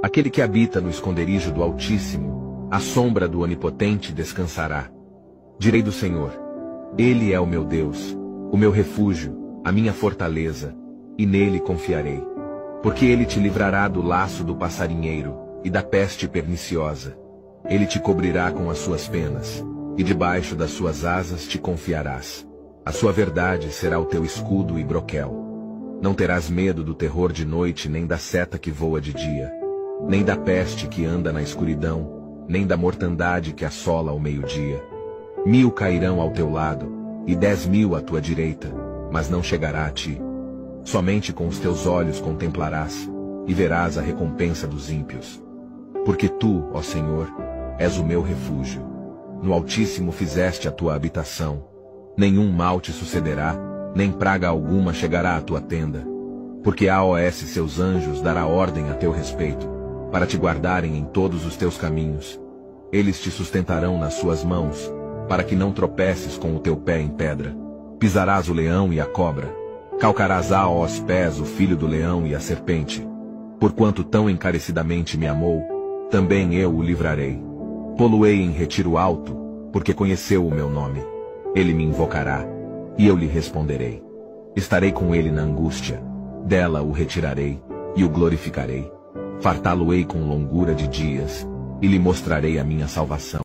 Aquele que habita no esconderijo do Altíssimo, à sombra do Onipotente descansará. Direi do Senhor: Ele é o meu Deus, o meu refúgio, a minha fortaleza, e nele confiarei. Porque ele te livrará do laço do passarinheiro e da peste perniciosa. Ele te cobrirá com as suas penas, e debaixo das suas asas te confiarás. A sua verdade será o teu escudo e broquel. Não terás medo do terror de noite, nem da seta que voa de dia, nem da peste que anda na escuridão, nem da mortandade que assola ao meio-dia. 1000 cairão ao teu lado, e 10.000 à tua direita, mas não chegará a ti. Somente com os teus olhos contemplarás, e verás a recompensa dos ímpios. Porque tu, ó Senhor, és o meu refúgio. No Altíssimo fizeste a tua habitação. Nenhum mal te sucederá, nem praga alguma chegará à tua tenda. Porque a OS seus anjos dará ordem a teu respeito, para te guardarem em todos os teus caminhos. Eles te sustentarão nas suas mãos, para que não tropeces com o teu pé em pedra. Pisarás o leão e a cobra. Calcarás aos pés o filho do leão e a serpente. Porquanto tão encarecidamente me amou, também eu o livrarei. Pô-lo-ei em retiro alto, porque conheceu o meu nome. Ele me invocará, e eu lhe responderei. Estarei com ele na angústia, dela o retirarei, e o glorificarei. Fartá-lo-ei com longura de dias, e lhe mostrarei a minha salvação.